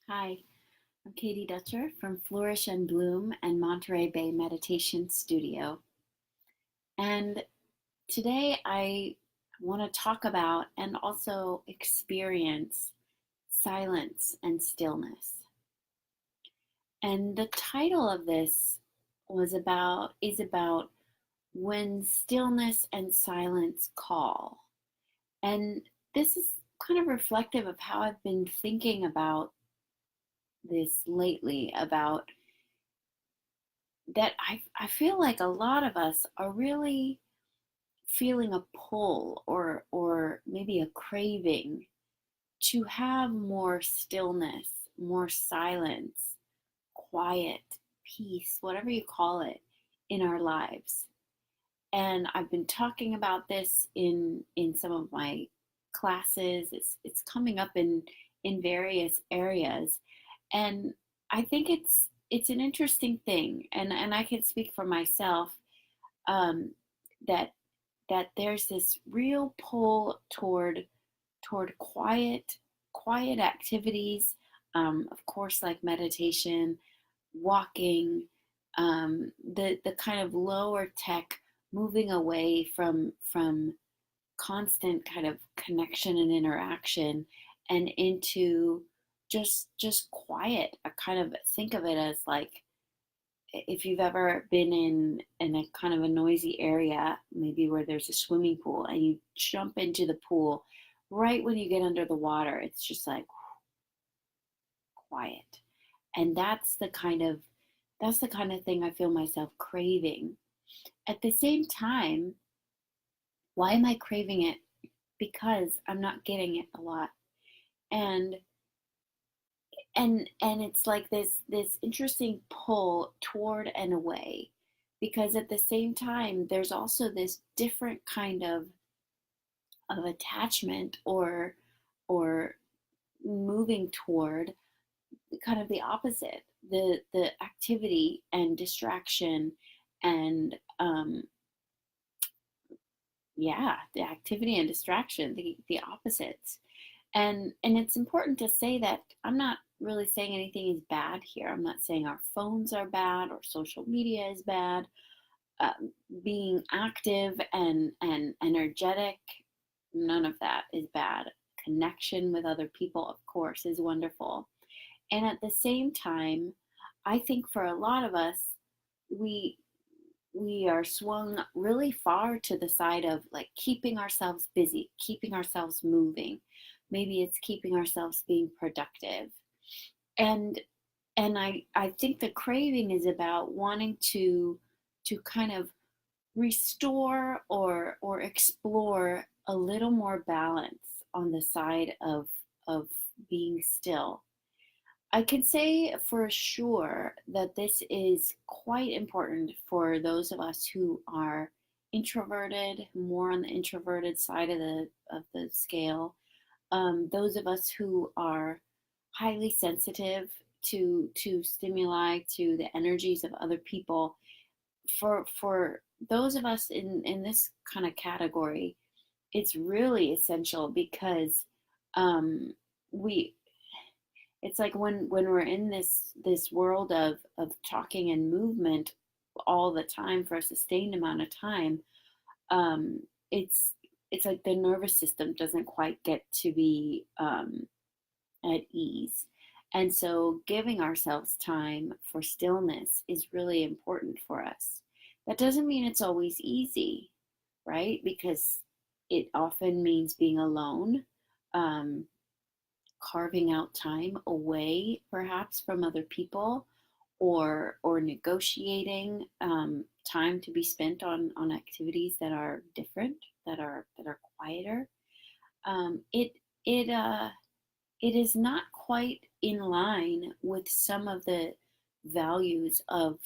Hi, I'm Katie Dutcher from Flourish and Bloom and Monterey Bay Meditation Studio. And today I want to talk about and also experience silence and stillness. And the title of this is about when stillness and silence call. And this is kind of reflective of how I've been thinking about this lately, about that I feel like a lot of us are really feeling a pull or maybe a craving to have more stillness, more silence, quiet, peace, whatever you call it, in our lives. And I've been talking about this in some of my classes. It's coming up in various areas, and I think it's an interesting thing. And I can speak for myself, um, that there's this real pull toward quiet activities. Of course, like meditation, walking, the kind of lower tech, moving away from constant kind of connection and interaction and into just quiet. I kind of think of it as like, if you've ever been in a kind of a noisy area, maybe where there's a swimming pool, and you jump into the pool right when you get under the water, it's just like quiet. And that's the kind of thing I feel myself craving. At the same time, why am I craving it? Because I'm not getting it a lot. And and it's like this interesting pull toward and away, because at the same time there's also this different kind of attachment or moving toward kind of the opposite, the activity and distraction, and yeah, the activity and distraction, the opposites. And it's important to say that I'm not really saying anything is bad here. I'm not saying our phones are bad or social media is bad. uh, Being active and energetic, none of that is bad. Connection with other people, of course, is wonderful. And at the same time, I think for a lot of us, we we are swung really far to the side of like keeping ourselves busy, keeping ourselves moving. Maybe it's keeping ourselves being productive. And I think the craving is about wanting to kind of restore or explore a little more balance on the side of being still. I can say for sure that this is quite important for those of us who are introverted, more on the introverted side of the scale. Those of us who are highly sensitive to stimuli, to the energies of other people. For those of us in this kind of category, it's really essential because we it's like when we're in this world of talking and movement all the time for a sustained amount of time, um, it's it's like the nervous system doesn't quite get to be at ease. And so giving ourselves time for stillness is really important for us. That doesn't mean it's always easy, right? Because it often means being alone, um, carving out time away perhaps from other people, or negotiating time to be spent on activities that are different, that are quieter. It it it is not quite in line with some of the values of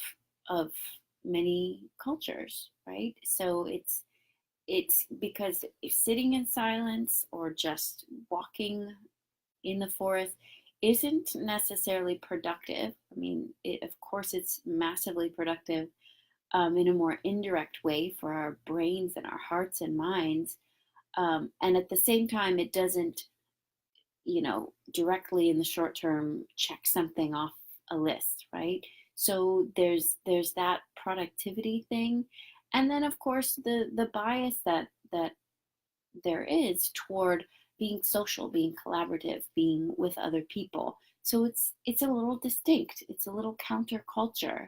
many cultures, right? So it's because if sitting in silence or just walking in the forest isn't necessarily productive. I mean, of course, it's massively productive in a more indirect way for our brains and our hearts and minds. And at the same time, it doesn't, directly in the short term check something off a list, right? So there's that productivity thing. And then of course the bias that there is toward being social, being collaborative, being with other people. So it's a little distinct. It's a little counterculture.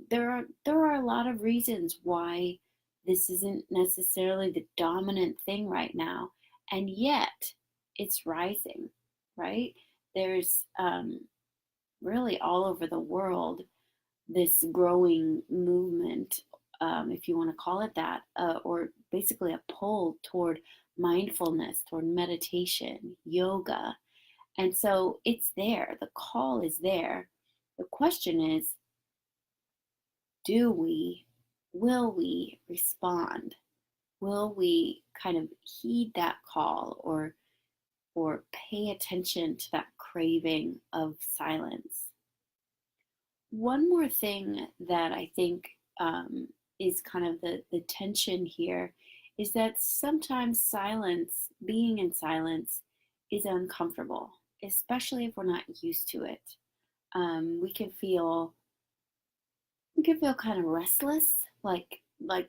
There are a lot of reasons why this isn't necessarily the dominant thing right now, and yet it's rising, right? There's really all over the world this growing movement, if you want to call it that, or basically a pull toward mindfulness, toward meditation, yoga. And so it's there, the call is there. The question is, do we, will we respond? Will we kind of heed that call or pay attention to that craving of silence? One more thing that I think is kind of the tension here is that sometimes silence, being in silence, is uncomfortable, especially if we're not used to it. We can feel kind of restless, like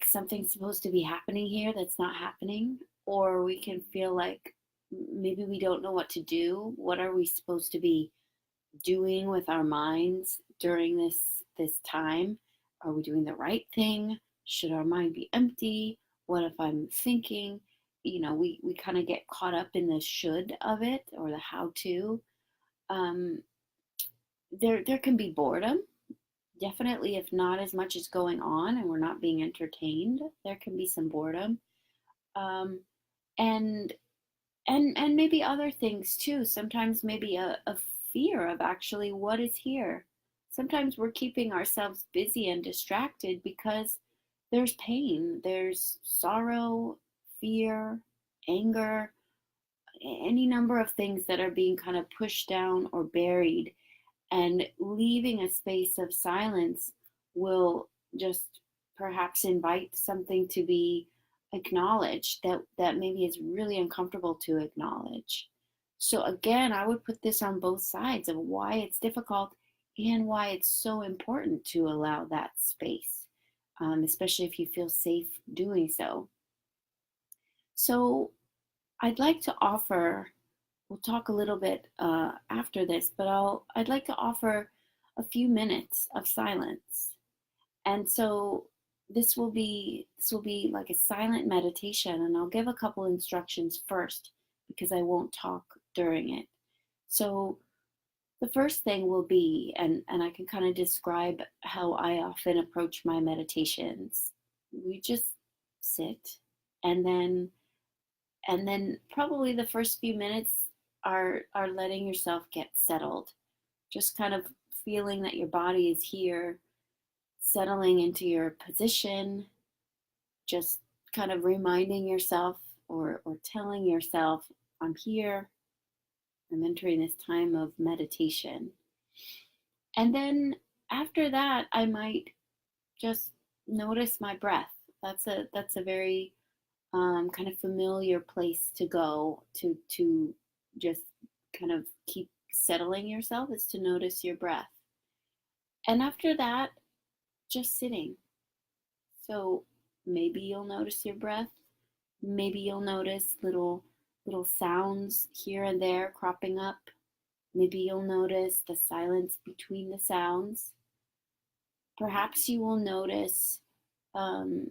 something's supposed to be happening here that's not happening, or we can feel like maybe we don't know what to do. What are we supposed to be doing with our minds during this time? Are we doing the right thing? Should our mind be empty? What if I'm thinking? We kind of get caught up in the should of it, or the how to. um, there can be boredom, definitely. If not as much is going on and we're not being entertained, there can be some boredom. um, and and maybe other things too. Sometimes maybe a fear of actually what is here. Sometimes we're keeping ourselves busy and distracted because there's pain, there's sorrow, fear, anger, any number of things that are being kind of pushed down or buried. And leaving a space of silence will just perhaps invite something to be acknowledged that maybe is really uncomfortable to acknowledge. So again, I would put this on both sides of why it's difficult and why it's so important to allow that space, especially if you feel safe doing so. So I'd like to offer, we'll talk a little bit after this, but I'd like to offer a few minutes of silence. And so this will be like a silent meditation, and I'll give a couple instructions first because I won't talk during it. So the first thing will be, and I can kind of describe how I often approach my meditations. We just sit, and then probably the first few minutes are letting yourself get settled, just kind of feeling that your body is here, settling into your position, just kind of reminding yourself, or telling yourself, I'm here, I'm entering this time of meditation. And then after that, I might just notice my breath. That's a very kind of familiar place to go to just kind of keep settling yourself, is to notice your breath. And after that, just sitting. So maybe you'll notice your breath. Maybe you'll notice little sounds here and there cropping up. Maybe you'll notice the silence between the sounds. Perhaps you will notice um,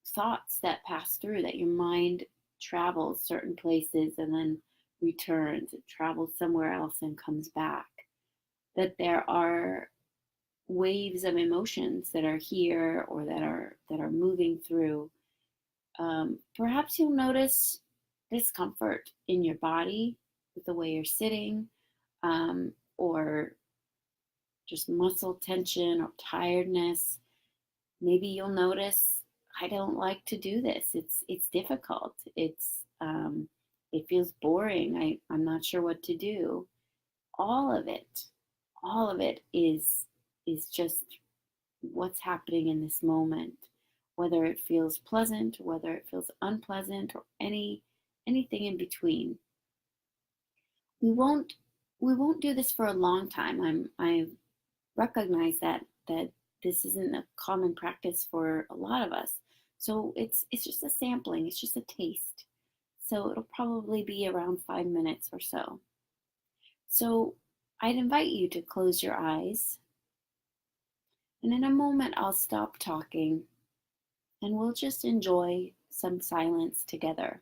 thoughts that pass through, that your mind travels certain places and then returns. It travels somewhere else and comes back. That there are waves of emotions that are here, or that are moving through. Perhaps you'll notice discomfort in your body with the way you're sitting, or just muscle tension or tiredness. Maybe you'll notice, I don't like to do this. It's difficult. It feels boring. I'm not sure what to do. All of it, all of it is just what's happening in this moment. Whether it feels pleasant, whether it feels unpleasant, or anything in between. we won't we won't do this for a long time. I recognize that this isn't a common practice for a lot of us. So it's just a sampling, it's just a taste. So it'll probably be around 5 minutes or so. So I'd invite you to close your eyes, and in a moment I'll stop talking and we'll just enjoy some silence together.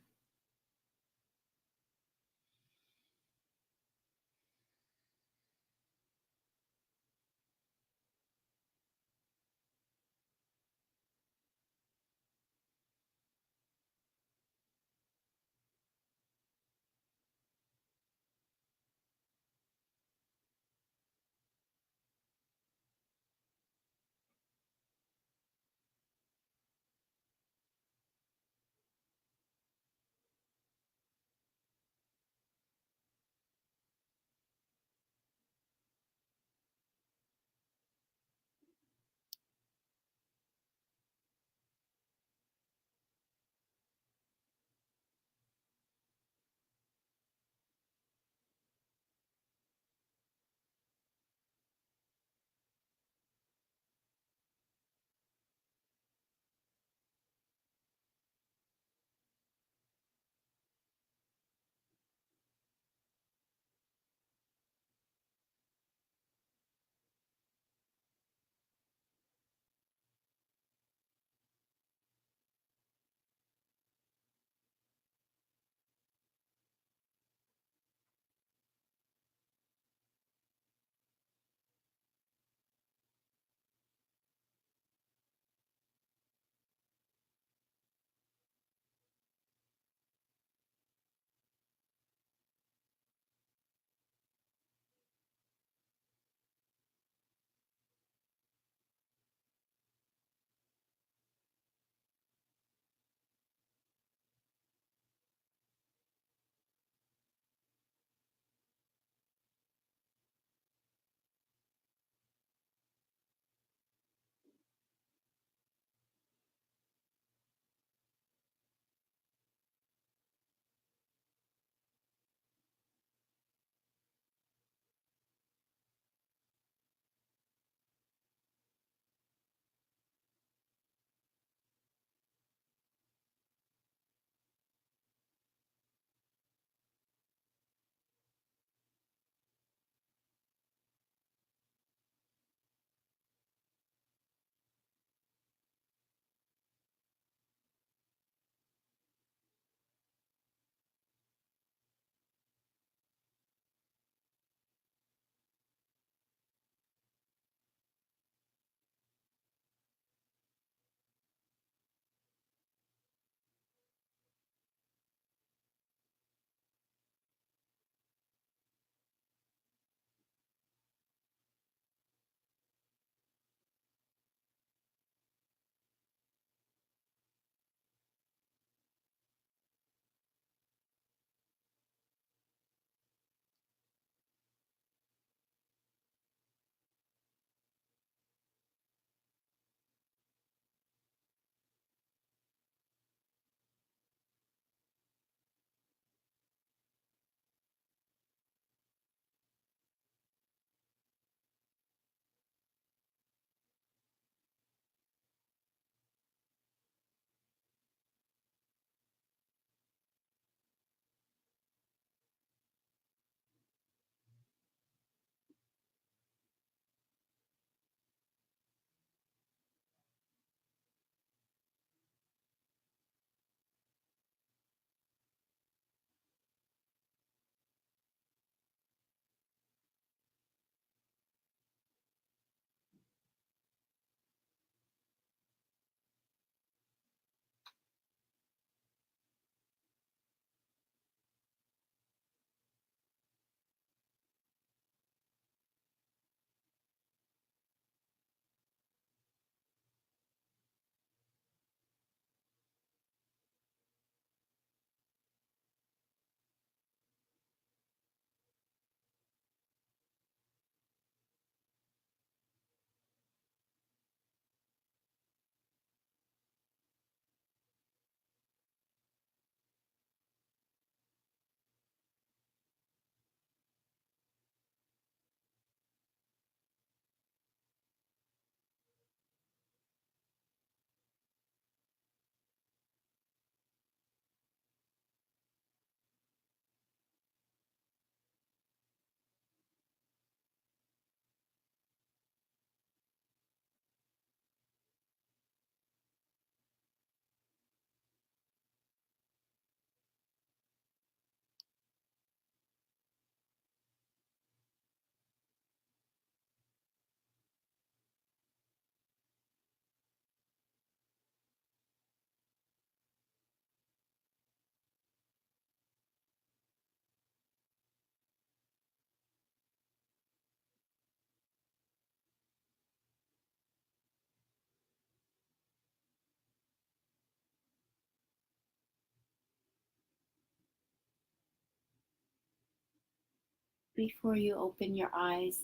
before you open your eyes.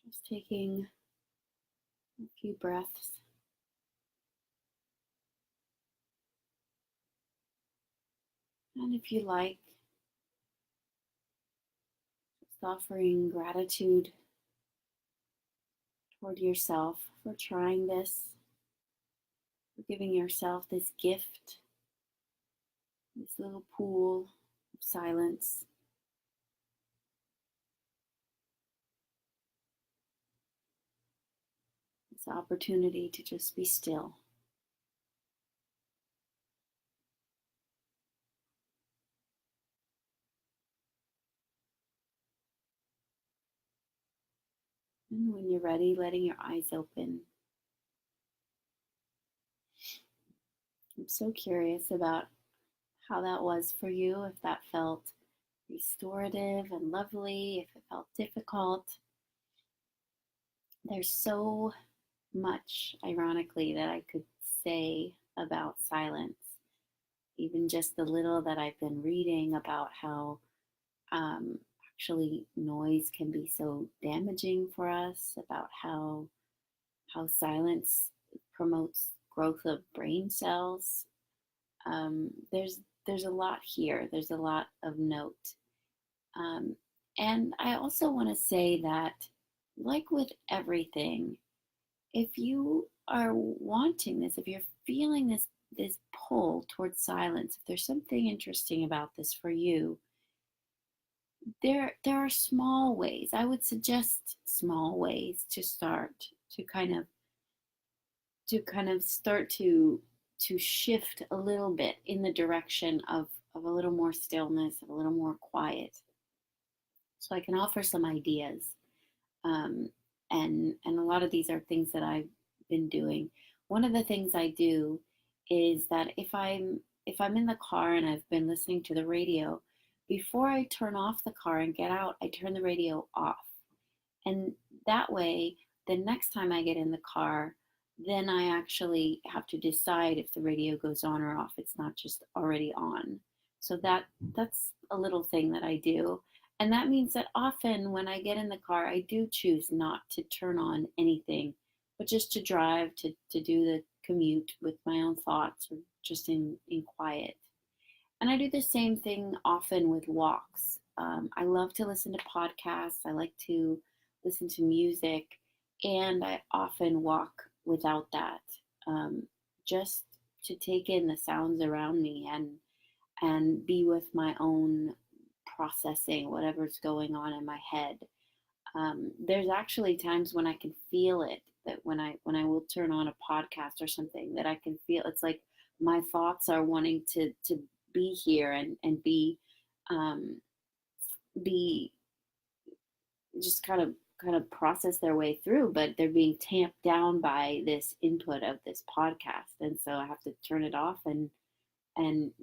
Just taking a few breaths. And if you like, just offering gratitude toward yourself for trying this, for giving yourself this gift, this little pool of silence, this opportunity to just be still. And when you're ready, letting your eyes open. I'm so curious about how that was for you, if that felt restorative and lovely, if it felt difficult. There's so much, ironically, that I could say about silence. Even just the little that I've been reading about how um, actually noise can be so damaging for us, about how silence promotes growth of brain cells. There's a lot here. There's a lot of note. Um, and I also want to say that, like with everything, if you are wanting this, if you're feeling this pull towards silence, if there's something interesting about this for you, there are small ways. I would suggest small ways to start to kind of start to shift a little bit in the direction of a little more stillness, of a little more quiet. So I can offer some ideas. Um, and a lot of these are things that I've been doing. One of the things I do is that if I'm in the car and I've been listening to the radio, before I turn off the car and get out, I turn the radio off. And that way, the next time I get in the car, then I actually have to decide if the radio goes on or off. It's not just already on. So that's a little thing that I do. And that means that often when I get in the car, I do choose not to turn on anything, but just to drive, to do the commute with my own thoughts or just in quiet. And I do the same thing often with walks. I love to listen to podcasts. I like to listen to music, and I often walk without that, um, just to take in the sounds around me and be with my own processing whatever's going on in my head. There's actually times when I can feel it, that when I will turn on a podcast or something, that I can feel it's like my thoughts are wanting to be here and um, be just kind of process their way through, but they're being tamped down by this input of this podcast, and so I have to turn it off and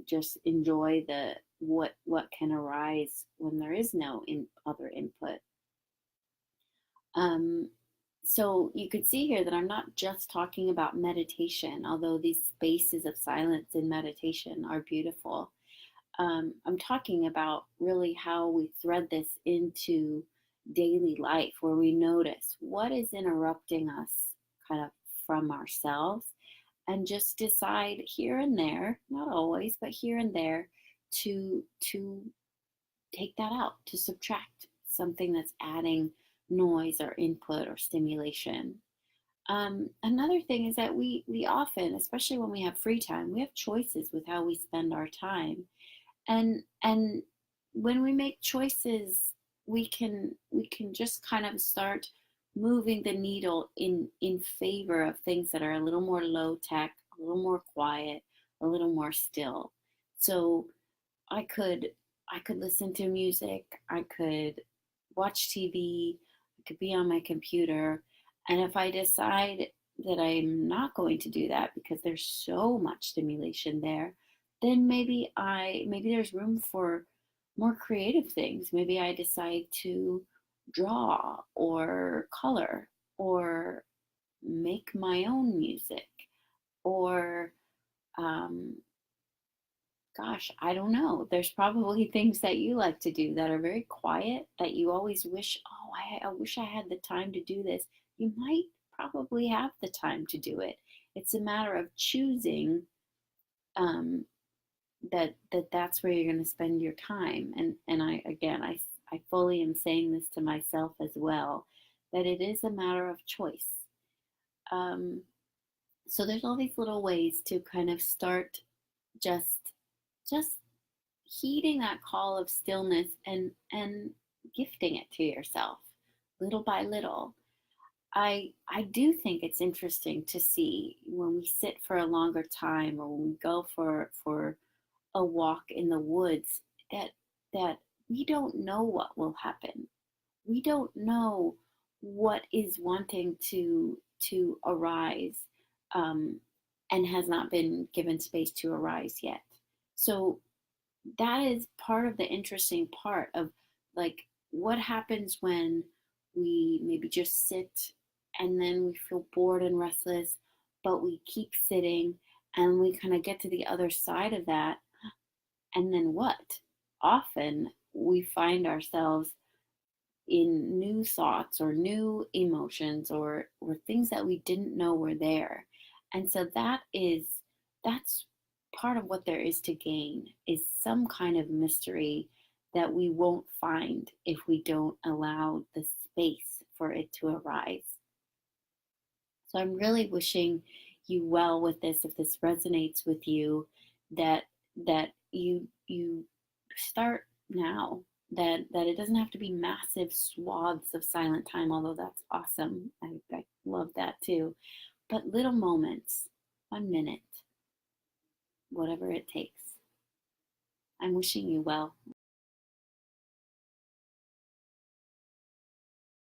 just enjoy the what can arise when there is no other input. Um, so you could see here that I'm not just talking about meditation, although these spaces of silence in meditation are beautiful. I'm talking about really how we thread this into daily life, where we notice what is interrupting us kind of from ourselves, and just decide here and there, not always, but here and there, to take that out, to subtract something that's adding noise or input or stimulation. Another thing is that we often, especially when we have free time, we have choices with how we spend our time, and when we make choices, we can just kind of start moving the needle in favor of things that are a little more low tech, a little more quiet, a little more still. So I could I could listen to music, I could watch TV, I could be on my computer, and if I decide that I'm not going to do that because there's so much stimulation there, then maybe there's room for more creative things. Maybe I decide to draw or color or make my own music or um, Gosh, I don't know. There's probably things that you like to do that are very quiet that you always wish, oh, I wish I had the time to do this. You might probably have the time to do it. It's a matter of choosing um, that's where you're going to spend your time. And I again, I fully am saying this to myself as well, that it is a matter of choice. Um, so there's all these little ways to kind of start just just heeding that call of stillness and gifting it to yourself little by little. I do think it's interesting to see when we sit for a longer time or when we go for a walk in the woods that that we don't know what will happen. We don't know what is wanting to arise, um, and has not been given space to arise yet. So that is part of the interesting part of, like, what happens when we maybe just sit and then we feel bored and restless, but we keep sitting and we kind of get to the other side of that. And then what? Often we find ourselves in new thoughts or new emotions or things that we didn't know were there. And so that's part of what there is to gain, is some kind of mystery that we won't find if we don't allow the space for it to arise. So I'm really wishing you well with this, if this resonates with you, that you start now, that it doesn't have to be massive swaths of silent time, although that's awesome. I love that too. But little moments, 1 minute, whatever it takes. I'm wishing you well.